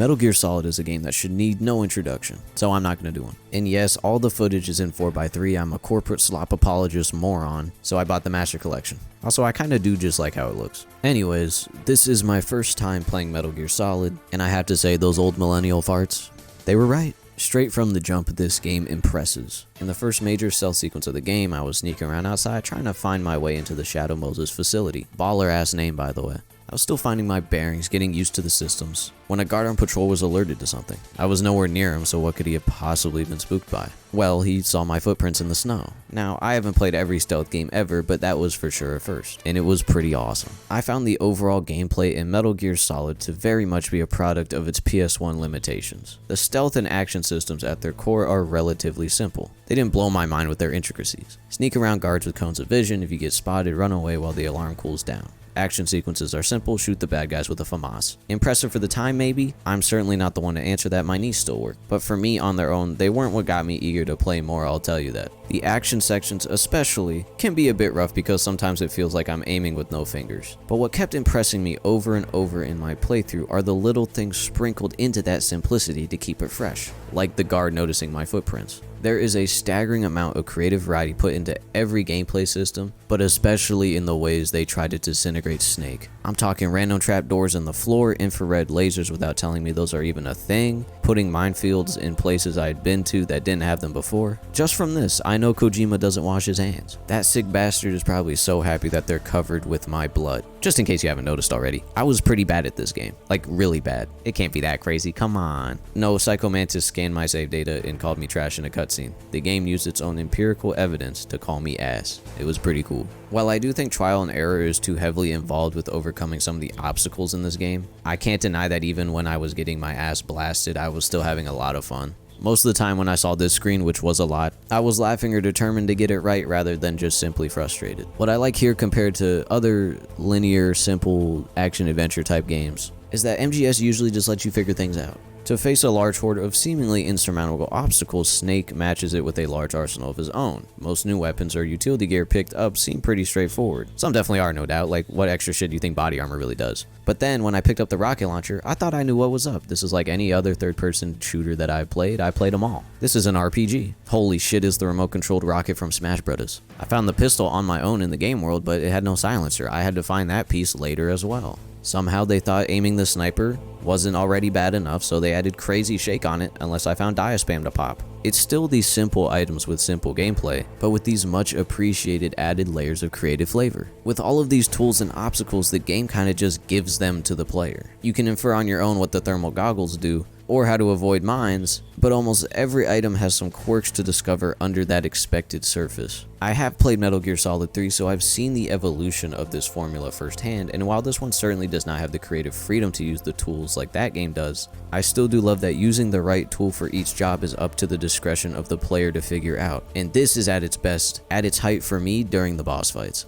Metal Gear Solid is a game that should need no introduction, so I'm not going to do one. And yes, all the footage is in 4x3, I'm a corporate slop apologist moron, so I bought the Master Collection. Also, I kinda do just like how it looks. Anyways, this is my first time playing Metal Gear Solid, and I have to say those old millennial farts, they were right. Straight from the jump, this game impresses. In the first major stealth sequence of the game, I was sneaking around outside trying to find my way into the Shadow Moses facility. Baller ass name, by the way. I was still finding my bearings, getting used to the systems, when a guard on patrol was alerted to something. I was nowhere near him, so what could he have possibly been spooked by? Well, he saw my footprints in the snow. Now, I haven't played every stealth game ever, but that was for sure a first, and it was pretty awesome. I found the overall gameplay in Metal Gear Solid to very much be a product of its PS1 limitations. The stealth and action systems at their core are relatively simple. They didn't blow my mind with their intricacies. Sneak around guards with cones of vision. If you get spotted, run away while the alarm cools down. Action sequences are simple, shoot the bad guys with a FAMAS. Impressive for the time maybe? I'm certainly not the one to answer that, my knees still work. But for me on their own, they weren't what got me eager to play more, I'll tell you that. The action sections especially can be a bit rough because sometimes it feels like I'm aiming with no fingers. But what kept impressing me over and over in my playthrough are the little things sprinkled into that simplicity to keep it fresh, like the guard noticing my footprints. There is a staggering amount of creative variety put into every gameplay system, but especially in the ways they try to disintegrate Snake. I'm talking random trapdoors in the floor, infrared lasers without telling me those are even a thing, putting minefields in places I'd been to that didn't have them before. Just from this, I know Kojima doesn't wash his hands. That sick bastard is probably so happy that they're covered with my blood. Just in case you haven't noticed already, I was pretty bad at this game. Like, really bad. It can't be that crazy, come on. No, Psycho Mantis scanned my save data and called me trash in a cutscene. The game used its own empirical evidence to call me ass. It was pretty cool. While I do think trial and error is too heavily involved with overcoming some of the obstacles in this game, I can't deny that even when I was getting my ass blasted, I was still having a lot of fun. Most of the time when I saw this screen, which was a lot, I was laughing or determined to get it right rather than just simply frustrated. What I like here compared to other linear, simple action-adventure type games is that MGS usually just lets you figure things out. To face a large horde of seemingly insurmountable obstacles, Snake matches it with a large arsenal of his own. Most new weapons or utility gear picked up seem pretty straightforward. Some definitely are, no doubt, like what extra shit do you think body armor really does? But then when I picked up the rocket launcher, I thought I knew what was up. This is like any other third-person shooter that I played them all. This is an RPG. Holy shit is the remote-controlled rocket from Smash Bros. I found the pistol on my own in the game world, but it had no silencer. I had to find that piece later as well. Somehow they thought aiming the sniper wasn't already bad enough, so they added crazy shake on it unless I found diaspam to pop. It's still these simple items with simple gameplay, but with these much appreciated added layers of creative flavor. With all of these tools and obstacles, the game kinda just gives them to the player. You can infer on your own what the thermal goggles do, or how to avoid mines, but almost every item has some quirks to discover under that expected surface. I have played Metal Gear Solid 3, so I've seen the evolution of this formula firsthand, and while this one certainly does not have the creative freedom to use the tools like that game does, I still do love that using the right tool for each job is up to the discretion of the player to figure out, and this is at its best, at its height for me during the boss fights.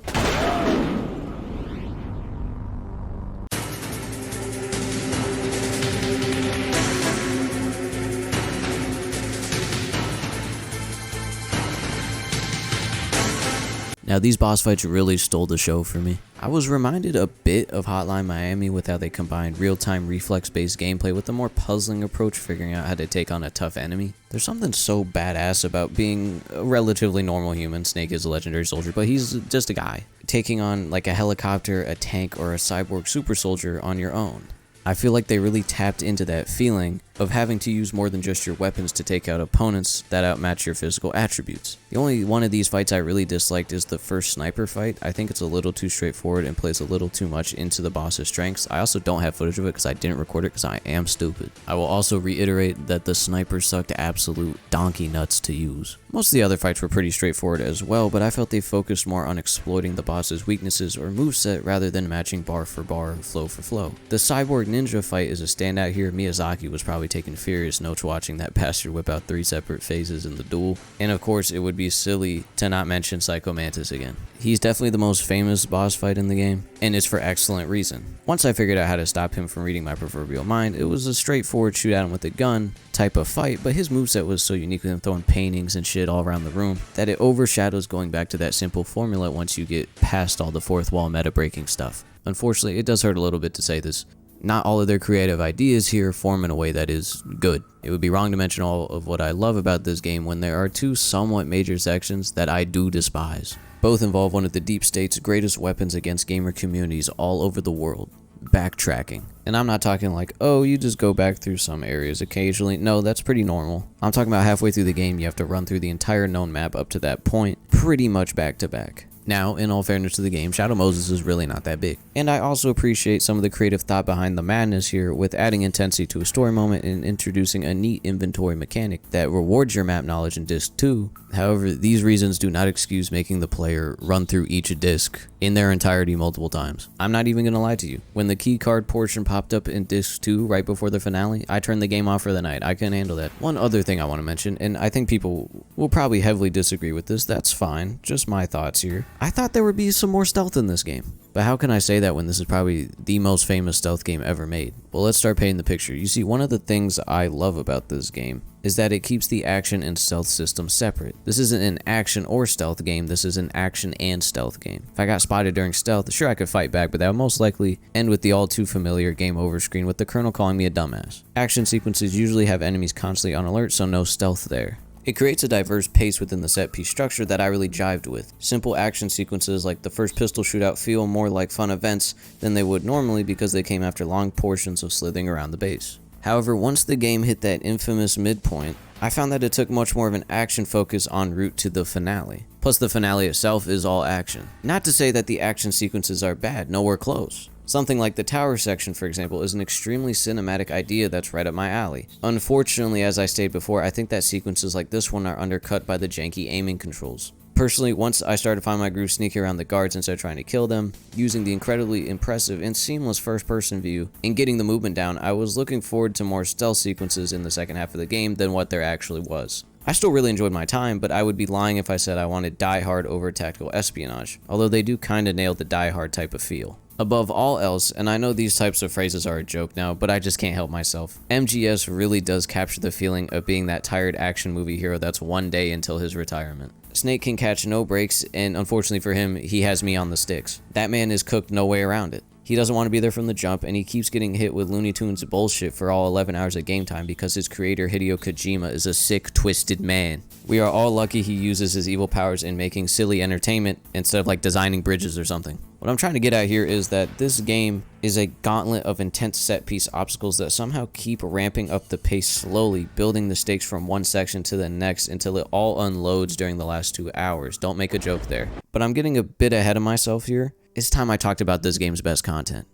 Now these boss fights really stole the show for me. I was reminded a bit of Hotline Miami with how they combined real-time reflex-based gameplay with a more puzzling approach figuring out how to take on a tough enemy. There's something so badass about being a relatively normal human. Snake is a legendary soldier, but he's just a guy. Taking on like a helicopter, a tank, or a cyborg super soldier on your own. I feel like they really tapped into that feeling of having to use more than just your weapons to take out opponents that outmatch your physical attributes. The only one of these fights I really disliked is the first sniper fight. I think it's a little too straightforward and plays a little too much into the boss's strengths. I also don't have footage of it because I didn't record it because I am stupid. I will also reiterate that the sniper sucked absolute donkey nuts to use. Most of the other fights were pretty straightforward as well, but I felt they focused more on exploiting the boss's weaknesses or moveset rather than matching bar for bar or flow for flow. The cyborg ninja fight is a standout here. Miyazaki was probably taking furious notes watching that bastard whip out 3 separate phases in the duel. And of course, it would be silly to not mention Psycho Mantis again. He's definitely the most famous boss fight in the game, and it's for excellent reason. Once I figured out how to stop him from reading my proverbial mind, it was a straightforward shoot at him with a gun type of fight, but his moveset was so unique with him throwing paintings and shit all around the room that it overshadows going back to that simple formula once you get past all the fourth wall meta breaking stuff. Unfortunately, it does hurt a little bit to say this. Not all of their creative ideas here form in a way that is good. It would be wrong to mention all of what I love about this game when there are two somewhat major sections that I do despise. Both involve one of the deep state's greatest weapons against gamer communities all over the world: backtracking. And I'm not talking like, oh, you just go back through some areas occasionally. No, that's pretty normal. I'm talking about halfway through the game, you have to run through the entire known map up to that point, pretty much back to back. Now, in all fairness to the game, Shadow Moses is really not that big. And I also appreciate some of the creative thought behind the madness here with adding intensity to a story moment and introducing a neat inventory mechanic that rewards your map knowledge in Disc 2. However, these reasons do not excuse making the player run through each disc in their entirety multiple times. I'm not even gonna lie to you. When the key card portion popped up in Disc 2 right before the finale, I turned the game off for the night. I couldn't handle that. One other thing I want to mention, and I think people will probably heavily disagree with this, that's fine, just my thoughts here. I thought there would be some more stealth in this game. But how can I say that when this is probably the most famous stealth game ever made? Well, let's start painting the picture. You see, one of the things I love about this game is that it keeps the action and stealth system separate. This isn't an action or stealth game, this is an action and stealth game. If I got spotted during stealth, sure I could fight back, but that would most likely end with the all too familiar game over screen with the Colonel calling me a dumbass. Action sequences usually have enemies constantly on alert, so no stealth there. It creates a diverse pace within the set piece structure that I really jived with. Simple action sequences like the first pistol shootout feel more like fun events than they would normally because they came after long portions of slithering around the base. However, once the game hit that infamous midpoint, I found that it took much more of an action focus en route to the finale. Plus the finale itself is all action. Not to say that the action sequences are bad, nowhere close. Something like the tower section, for example, is an extremely cinematic idea that's right up my alley. Unfortunately, as I stated before, I think that sequences like this one are undercut by the janky aiming controls. Personally, once I started to find my groove sneaking around the guards instead of trying to kill them, using the incredibly impressive and seamless first-person view, and getting the movement down, I was looking forward to more stealth sequences in the second half of the game than what there actually was. I still really enjoyed my time, but I would be lying if I said I wanted Die Hard over tactical espionage, although they do kinda nail the Die Hard type of feel. Above all else, and I know these types of phrases are a joke now, but I just can't help myself, MGS really does capture the feeling of being that tired action movie hero that's one day until his retirement. Snake can catch no breaks, and unfortunately for him, he has me on the sticks. That man is cooked no way around it. He doesn't want to be there from the jump, and he keeps getting hit with Looney Tunes bullshit for all 11 hours of game time because his creator Hideo Kojima is a sick, twisted man. We are all lucky he uses his evil powers in making silly entertainment instead of like designing bridges or something. What I'm trying to get at here is that this game is a gauntlet of intense set-piece obstacles that somehow keep ramping up the pace slowly, building the stakes from one section to the next until it all unloads during the last 2 hours. Don't make a joke there. But I'm getting a bit ahead of myself here. It's time I talked about this game's best content.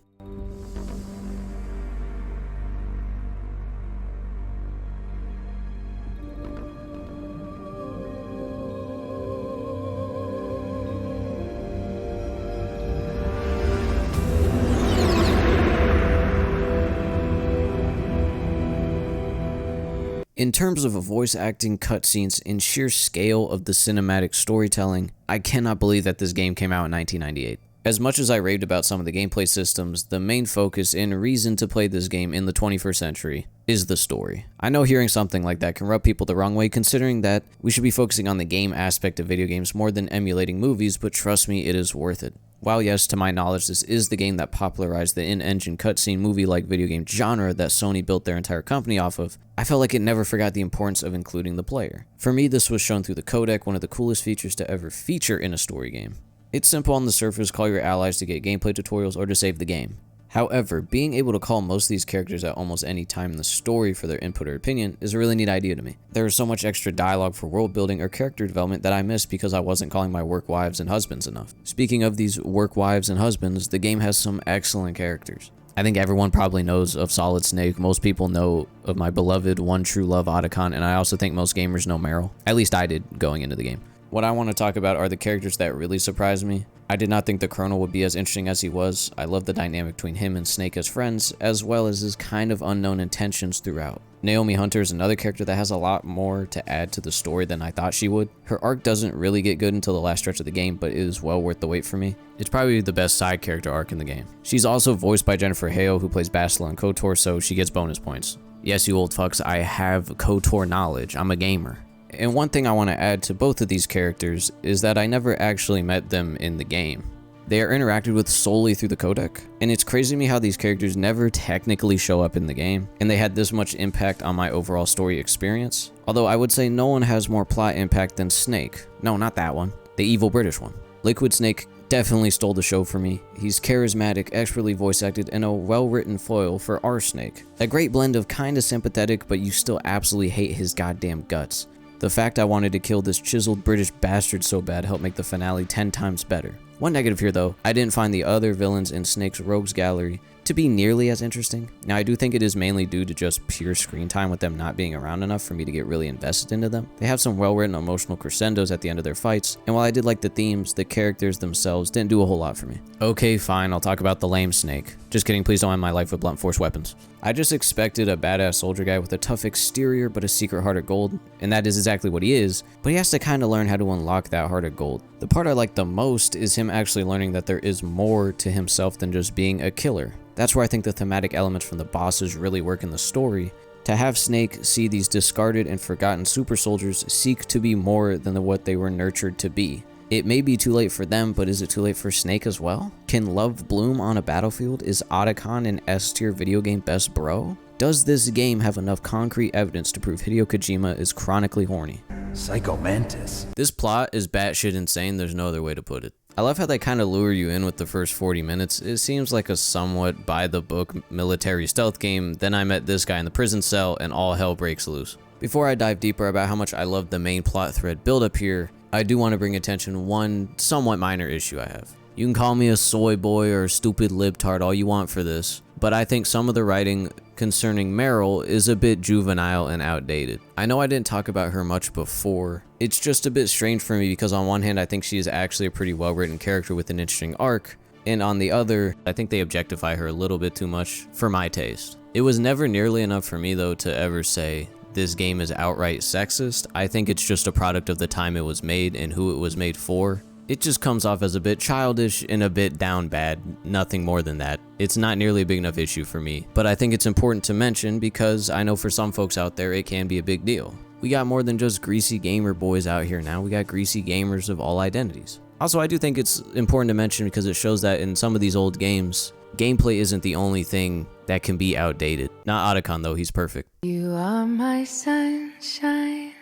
In terms of voice acting, cutscenes, and sheer scale of the cinematic storytelling, I cannot believe that this game came out in 1998. As much as I raved about some of the gameplay systems, the main focus and reason to play this game in the 21st century is the story. I know hearing something like that can rub people the wrong way, considering that we should be focusing on the game aspect of video games more than emulating movies, but trust me, it is worth it. While yes, to my knowledge, this is the game that popularized the in-engine cutscene movie-like video game genre that Sony built their entire company off of, I felt like it never forgot the importance of including the player. For me, this was shown through the codec, one of the coolest features to ever feature in a story game. It's simple on the surface, call your allies to get gameplay tutorials or to save the game. However, being able to call most of these characters at almost any time in the story for their input or opinion is a really neat idea to me. There is so much extra dialogue for world building or character development that I missed because I wasn't calling my work wives and husbands enough. Speaking of these work wives and husbands, the game has some excellent characters. I think everyone probably knows of Solid Snake, most people know of my beloved One True Love Otacon, and I also think most gamers know Meryl. At least I did going into the game. What I want to talk about are the characters that really surprised me. I did not think the Colonel would be as interesting as he was. I love the dynamic between him and Snake as friends, as well as his kind of unknown intentions throughout. Naomi Hunter is another character that has a lot more to add to the story than I thought she would. Her arc doesn't really get good until the last stretch of the game, but it is well worth the wait for me. It's probably the best side character arc in the game. She's also voiced by Jennifer Hale, who plays Bastila and KOTOR, so she gets bonus points. Yes, you old fucks, I have KOTOR knowledge. I'm a gamer. And one thing I want to add to both of these characters is that I never actually met them in the game. They are interacted with solely through the codec, and it's crazy to me how these characters never technically show up in the game, and they had this much impact on my overall story experience. Although I would say no one has more plot impact than Snake. No, not that one. The evil British one. Liquid Snake definitely stole the show for me. He's charismatic, expertly voice acted, and a well-written foil for our Snake. A great blend of kinda sympathetic, but you still absolutely hate his goddamn guts. The fact I wanted to kill this chiseled British bastard so bad helped make the finale 10 times better. One negative here though, I didn't find the other villains in Snake's rogues gallery to be nearly as interesting. Now I do think it is mainly due to just pure screen time with them not being around enough for me to get really invested into them. They have some well-written emotional crescendos at the end of their fights, and while I did like the themes, the characters themselves didn't do a whole lot for me. Okay, fine, I'll talk about the lame Snake. Just kidding, please don't end my life with blunt force weapons. I just expected a badass soldier guy with a tough exterior but a secret heart of gold, and that is exactly what he is, but he has to kind of learn how to unlock that heart of gold. The part I like the most is him actually learning that there is more to himself than just being a killer. That's where I think the thematic elements from the bosses really work in the story. To have Snake see these discarded and forgotten super soldiers seek to be more than what they were nurtured to be. It may be too late for them, but is it too late for Snake as well? Can love bloom on a battlefield? Is Otacon an S-tier video game best bro? Does this game have enough concrete evidence to prove Hideo Kojima is chronically horny? Psycho Mantis. This plot is batshit insane, there's no other way to put it. I love how they kind of lure you in with the first 40 minutes. It seems like a somewhat by-the-book military stealth game. Then I met this guy in the prison cell and all hell breaks loose. Before I dive deeper about how much I love the main plot thread build-up here, I do want to bring attention to one somewhat minor issue I have. You can call me a soy boy or a stupid libtard all you want for this, but I think some of the writing concerning Meryl is a bit juvenile and outdated. I know I didn't talk about her much before. It's just a bit strange for me because on one hand I think she is actually a pretty well-written character with an interesting arc, and on the other, I think they objectify her a little bit too much for my taste. It was never nearly enough for me though to ever say this game is outright sexist. I think it's just a product of the time it was made and who it was made for. It just comes off as a bit childish and a bit down bad, nothing more than that. It's not nearly a big enough issue for me, but I think it's important to mention because I know for some folks out there it can be a big deal. We got more than just greasy gamer boys out here now, we got greasy gamers of all identities. Also, I do think it's important to mention because it shows that in some of these old games, gameplay isn't the only thing that can be outdated. Not Otacon though, he's perfect. You are my sunshine,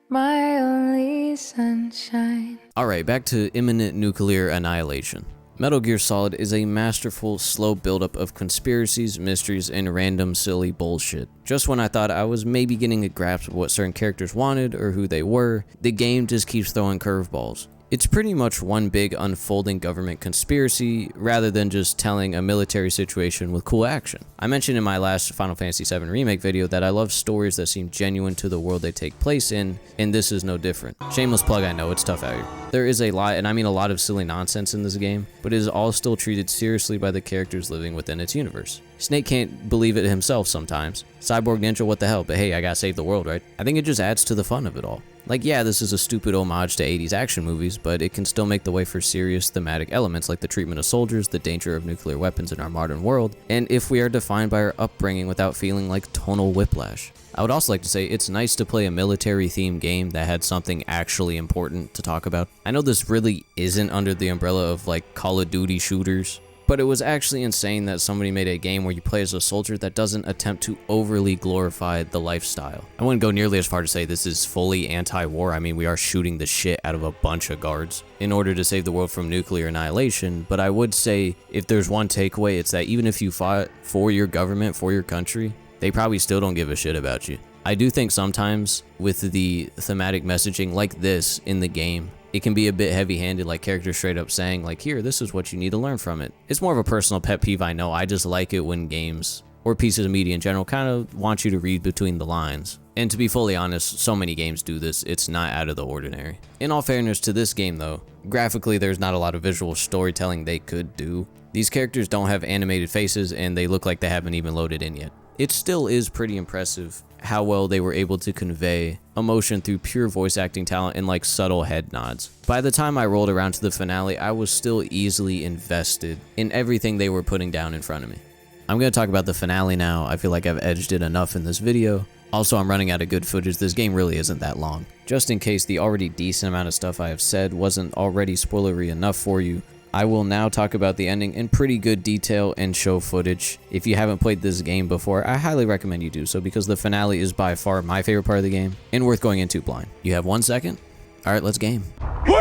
my only sunshine. Alright, back to imminent nuclear annihilation. Metal Gear Solid is a masterful, slow buildup of conspiracies, mysteries, and random silly bullshit. Just when I thought I was maybe getting a grasp of what certain characters wanted or who they were, the game just keeps throwing curveballs. It's pretty much one big unfolding government conspiracy rather than just telling a military situation with cool action. I mentioned in my last Final Fantasy VII Remake video that I love stories that seem genuine to the world they take place in, and this is no different. Shameless plug, I know, it's tough out here. There is a lot, and I mean a lot of silly nonsense in this game, but it is all still treated seriously by the characters living within its universe. Snake can't believe it himself sometimes. Cyborg Ninja, what the hell, but hey, I gotta save the world, right? I think it just adds to the fun of it all. Like, yeah, this is a stupid homage to 80s action movies, but it can still make the way for serious thematic elements like the treatment of soldiers, the danger of nuclear weapons in our modern world, and if we are defined by our upbringing without feeling like tonal whiplash. I would also like to say it's nice to play a military-themed game that had something actually important to talk about. I know this really isn't under the umbrella of like Call of Duty shooters, but it was actually insane that somebody made a game where you play as a soldier that doesn't attempt to overly glorify the lifestyle. I wouldn't go nearly as far to say this is fully anti-war. I mean, we are shooting the shit out of a bunch of guards in order to save the world from nuclear annihilation, but I would say if there's one takeaway, it's that even if you fought for your government, for your country, they probably still don't give a shit about you. I do think sometimes with the thematic messaging like this in the game, it can be a bit heavy-handed, like characters straight up saying like, here, this is what you need to learn from it. It's more of a personal pet peeve, I know. I just like it when games, or pieces of media in general, kind of want you to read between the lines. And to be fully honest, so many games do this, it's not out of the ordinary. In all fairness to this game though, graphically there's not a lot of visual storytelling they could do. These characters don't have animated faces and they look like they haven't even loaded in yet. It still is pretty impressive how well they were able to convey emotion through pure voice acting talent and like subtle head nods. By the time I rolled around to the finale, I was still easily invested in everything they were putting down in front of me. I'm going to talk about the finale now. I feel like I've edged it enough in this video. Also, I'm running out of good footage. This game really isn't that long. Just in case the already decent amount of stuff I have said wasn't already spoilery enough for you, I will now talk about the ending in pretty good detail and show footage. If you haven't played this game before, I highly recommend you do so because the finale is by far my favorite part of the game and worth going into blind. You have 1 second? Alright, let's game. Wait!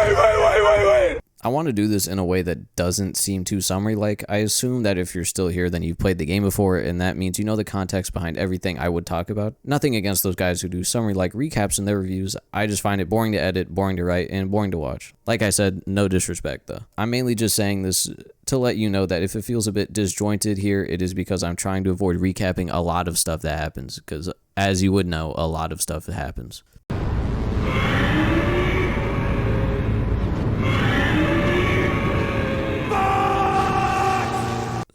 I want to do this in a way that doesn't seem too summary-like. I assume that if you're still here, then you've played the game before, and that means you know the context behind everything I would talk about. Nothing against those guys who do summary-like recaps in their reviews. I just find it boring to edit, boring to write, and boring to watch. Like I said, no disrespect though. I'm mainly just saying this to let you know that if it feels a bit disjointed here, it is because I'm trying to avoid recapping a lot of stuff that happens, because as you would know, a lot of stuff happens.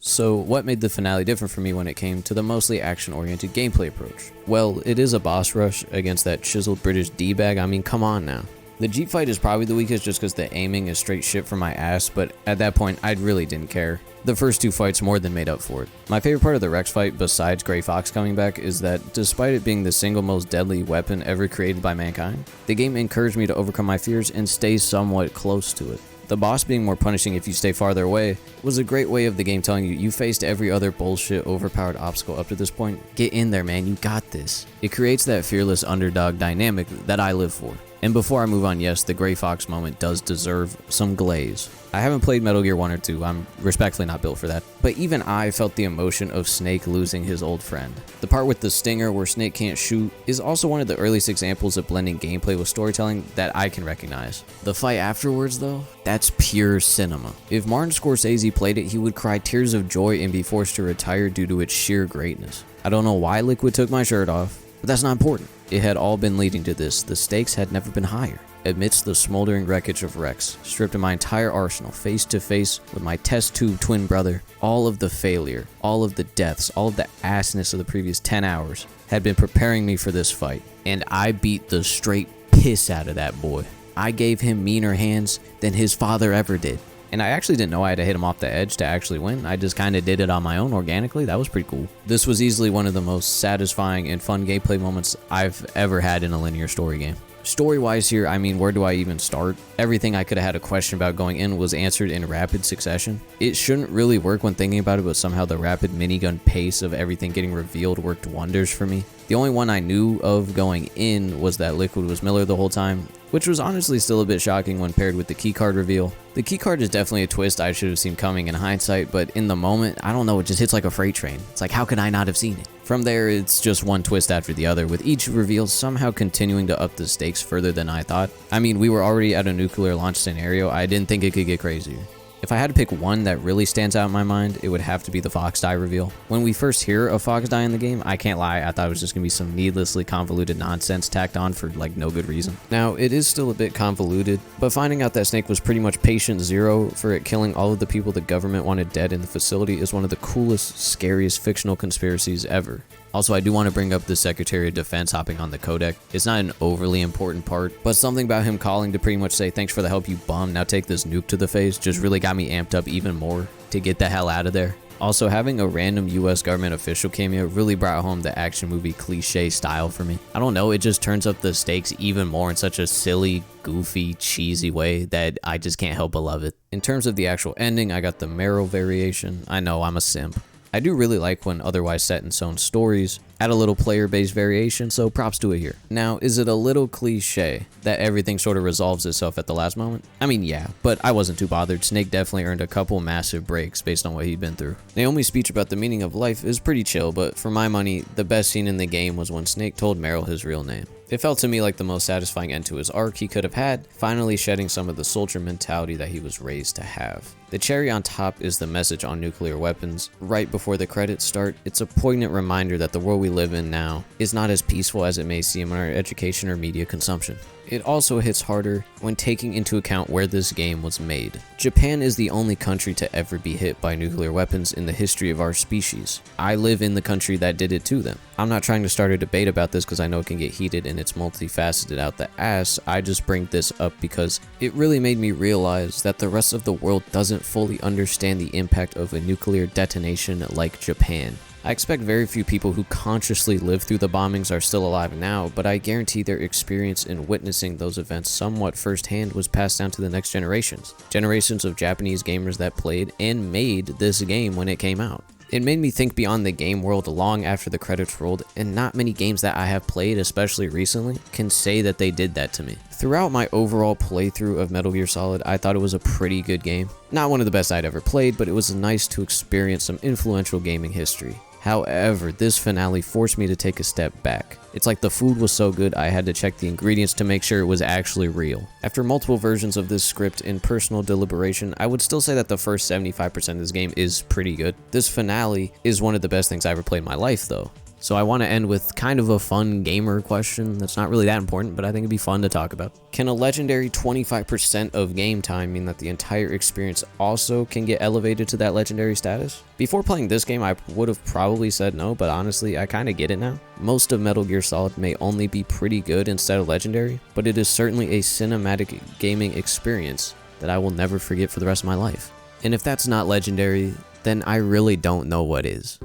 So what made the finale different for me when it came to the mostly action-oriented gameplay approach? Well, it is a boss rush against that chiseled British D-bag. I mean, come on now. The Jeep fight is probably the weakest just because the aiming is straight shit for my ass, but at that point, I really didn't care. The first 2 fights more than made up for it. My favorite part of the Rex fight, besides Grey Fox coming back, is that despite it being the single most deadly weapon ever created by mankind, the game encouraged me to overcome my fears and stay somewhat close to it. The boss being more punishing if you stay farther away was a great way of the game telling you you faced every other bullshit overpowered obstacle up to this point. Get in there, man, you got this. It creates that fearless underdog dynamic that I live for. And before I move on, yes, the Grey Fox moment does deserve some glaze. I haven't played Metal Gear 1 or 2, I'm respectfully not built for that. But even I felt the emotion of Snake losing his old friend. The part with the stinger where Snake can't shoot is also one of the earliest examples of blending gameplay with storytelling that I can recognize. The fight afterwards though, that's pure cinema. If Martin Scorsese played it, he would cry tears of joy and be forced to retire due to its sheer greatness. I don't know why Liquid took my shirt off, but that's not important. It had all been leading to this. The stakes had never been higher. Amidst the smoldering wreckage of Rex, stripped of my entire arsenal, face to face with my test tube twin brother, all of the failure, all of the deaths, all of the assness of the previous 10 hours had been preparing me for this fight. And I beat the straight piss out of that boy. I gave him meaner hands than his father ever did. And I actually didn't know I had to hit him off the edge to actually win. I just kind of did it on my own organically. That was pretty cool. This was easily one of the most satisfying and fun gameplay moments I've ever had in a linear story game. Story-wise here, I mean, where do I even start? Everything I could have had a question about going in was answered in rapid succession. It shouldn't really work when thinking about it, but somehow the rapid minigun pace of everything getting revealed worked wonders for me. The only one I knew of going in was that Liquid was Miller the whole time, which was honestly still a bit shocking when paired with the keycard reveal. The keycard is definitely a twist I should have seen coming in hindsight, but in the moment, I don't know, it just hits like a freight train. It's like, how could I not have seen it? From there, it's just one twist after the other, with each reveal somehow continuing to up the stakes further than I thought. I mean, we were already at a nuclear launch scenario. I didn't think it could get crazier. If I had to pick one that really stands out in my mind, it would have to be the Fox Die reveal. When we first hear of Fox Die in the game, I can't lie, I thought it was just going to be some needlessly convoluted nonsense tacked on for like no good reason. Now, it is still a bit convoluted, but finding out that Snake was pretty much patient zero for it killing all of the people the government wanted dead in the facility is one of the coolest, scariest fictional conspiracies ever. Also, I do want to bring up the Secretary of Defense hopping on the codec. It's not an overly important part, but something about him calling to pretty much say, thanks for the help, you bum, now take this nuke to the face, just really got me amped up even more to get the hell out of there. Also, having a random US government official cameo really brought home the action movie cliche style for me. I don't know, it just turns up the stakes even more in such a silly, goofy, cheesy way that I just can't help but love it. In terms of the actual ending, I got the Meryl variation. I know, I'm a simp. I do really like when otherwise set in stone stories add a little player-based variation, so props to it here. Now, is it a little cliche that everything sort of resolves itself at the last moment? I mean, yeah, but I wasn't too bothered. Snake definitely earned a couple massive breaks based on what he'd been through. Naomi's speech about the meaning of life is pretty chill, but for my money, the best scene in the game was when Snake told Meryl his real name. It felt to me like the most satisfying end to his arc he could have had, finally shedding some of the soldier mentality that he was raised to have. The cherry on top is the message on nuclear weapons. Right before the credits start, it's a poignant reminder that the world we live in now is not as peaceful as it may seem in our education or media consumption. It also hits harder when taking into account where this game was made. Japan is the only country to ever be hit by nuclear weapons in the history of our species. I live in the country that did it to them. I'm not trying to start a debate about this because I know it can get heated and it's multifaceted out the ass. I just bring this up because it really made me realize that the rest of the world doesn't fully understand the impact of a nuclear detonation like Japan. I expect very few people who consciously lived through the bombings are still alive now, but I guarantee their experience in witnessing those events somewhat firsthand was passed down to the next generations. Generations of Japanese gamers that played and made this game when it came out. It made me think beyond the game world long after the credits rolled, and not many games that I have played, especially recently, can say that they did that to me. Throughout my overall playthrough of Metal Gear Solid, I thought it was a pretty good game. Not one of the best I'd ever played, but it was nice to experience some influential gaming history. However, this finale forced me to take a step back. It's like the food was so good I had to check the ingredients to make sure it was actually real. After multiple versions of this script and personal deliberation, I would still say that the first 75% of this game is pretty good. This finale is one of the best things I ever played in my life though. So I want to end with kind of a fun gamer question that's not really that important, but I think it'd be fun to talk about. Can a legendary 25% of game time mean that the entire experience also can get elevated to that legendary status? Before playing this game, I would have probably said no, but honestly, I kind of get it now. Most of Metal Gear Solid may only be pretty good instead of legendary, but it is certainly a cinematic gaming experience that I will never forget for the rest of my life. And if that's not legendary, then I really don't know what is.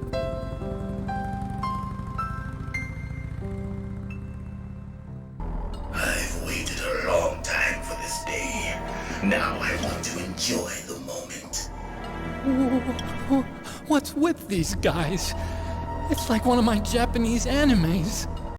I've waited a long time for this day. Now I want to enjoy the moment. What's with these guys? It's like one of my Japanese animes.